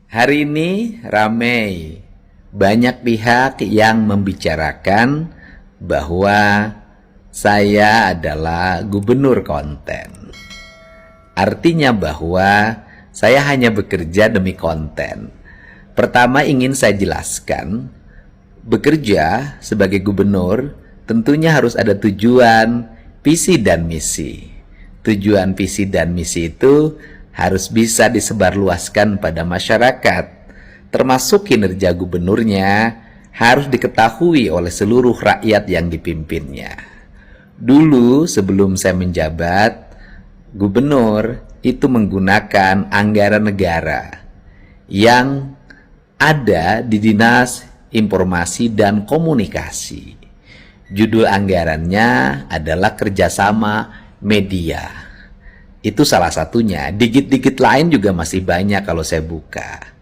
Hari ini ramai, banyak pihak yang membicarakan bahwa saya adalah gubernur konten. Artinya bahwa saya hanya bekerja demi konten. Pertama ingin saya jelaskan, bekerja sebagai gubernur tentunya harus ada tujuan, visi dan misi. Tujuan, visi dan misi itu harus bisa disebarluaskan pada masyarakat, termasuk kinerja gubernurnya harus diketahui oleh seluruh rakyat yang dipimpinnya. Dulu sebelum saya menjabat gubernur itu menggunakan anggaran negara yang ada di Dinas Informasi dan Komunikasi. Judul anggarannya adalah kerjasama media. Itu salah satunya. Digit-digit lain juga masih banyak kalau saya buka.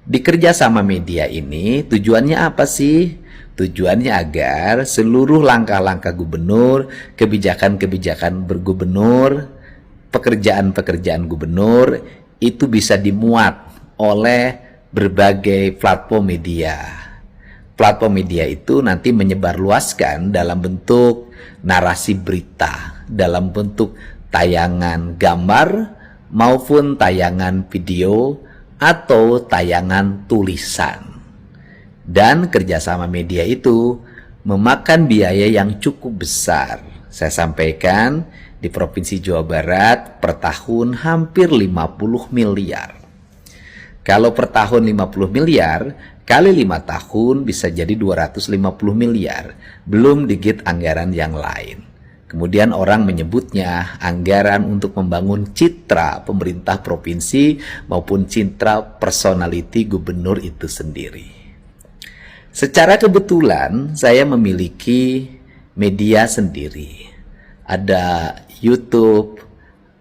Di kerjasama media ini tujuannya apa sih? Tujuannya agar seluruh langkah-langkah gubernur, kebijakan-kebijakan bergubernur, pekerjaan-pekerjaan gubernur itu bisa dimuat oleh berbagai platform media. Platform media itu nanti menyebarluaskan dalam bentuk narasi berita, dalam bentuk tayangan gambar maupun tayangan video atau tayangan tulisan. Dan kerjasama media itu memakan biaya yang cukup besar. Saya sampaikan di Provinsi Jawa Barat per tahun hampir 50 miliar. Kalau per tahun 50 miliar, kali 5 tahun bisa jadi 250 miliar. Belum digit anggaran yang lain. Kemudian orang menyebutnya anggaran untuk membangun citra pemerintah provinsi maupun citra personality gubernur itu sendiri. Secara kebetulan saya memiliki media sendiri. Ada YouTube,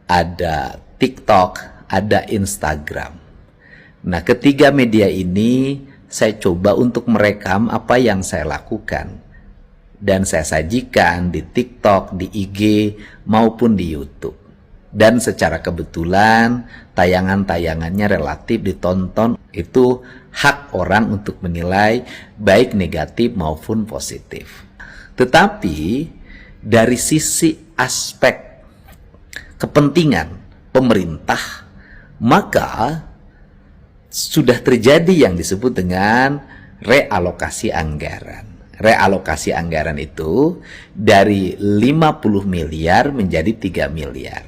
ada TikTok, ada Instagram. Nah, ketiga media ini saya coba untuk merekam apa yang saya lakukan. Dan saya sajikan di TikTok, di IG, maupun di YouTube. Dan secara kebetulan tayangan-tayangannya relatif ditonton, itu hak orang untuk menilai baik negatif maupun positif. Tetapi dari sisi aspek kepentingan pemerintah, maka sudah terjadi yang disebut dengan realokasi anggaran. Realokasi anggaran itu dari 50 miliar menjadi 3 miliar.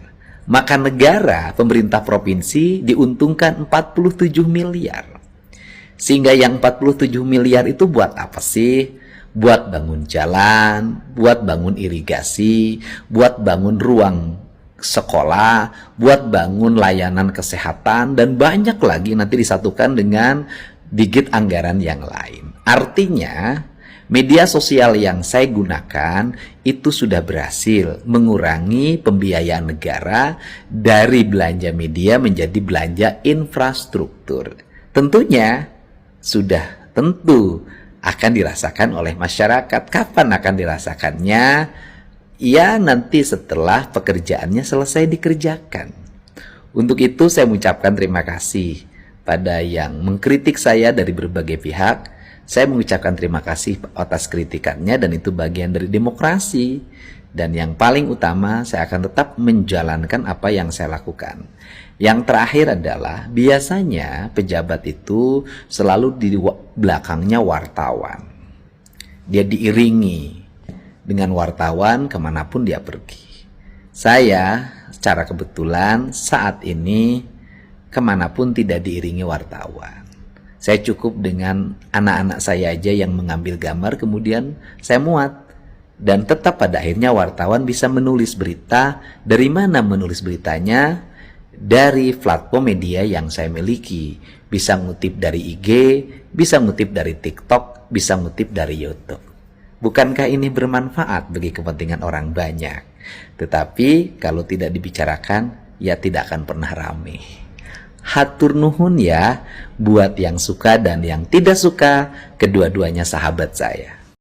Maka negara, pemerintah provinsi diuntungkan 47 miliar. Sehingga yang 47 miliar itu buat apa sih? Buat bangun jalan, buat bangun irigasi, buat bangun ruang sekolah, buat bangun layanan kesehatan, dan banyak lagi nanti disatukan dengan digit anggaran yang lain. Artinya, media sosial yang saya gunakan itu sudah berhasil mengurangi pembiayaan negara dari belanja media menjadi belanja infrastruktur. Tentunya sudah tentu akan dirasakan oleh masyarakat. Kapan akan dirasakannya? Ya, nanti setelah pekerjaannya selesai dikerjakan. Untuk itu saya mengucapkan terima kasih pada yang mengkritik saya dari berbagai pihak. Saya mengucapkan terima kasih atas kritikannya dan itu bagian dari demokrasi. Dan yang paling utama, saya akan tetap menjalankan apa yang saya lakukan. Yang terakhir adalah biasanya pejabat itu selalu di belakangnya wartawan. Dia diiringi dengan wartawan kemanapun dia pergi. Saya secara kebetulan saat ini kemanapun tidak diiringi wartawan. Saya cukup dengan anak-anak saya aja yang mengambil gambar, kemudian saya muat. Dan tetap pada akhirnya wartawan bisa menulis berita. Dari mana menulis beritanya? Dari platform media yang saya miliki. Bisa ngutip dari IG, bisa ngutip dari TikTok, bisa ngutip dari YouTube. Bukankah ini bermanfaat bagi kepentingan orang banyak? Tetapi kalau tidak dibicarakan, ya tidak akan pernah ramai. Hatur nuhun ya, buat yang suka dan yang tidak suka, kedua-duanya sahabat saya.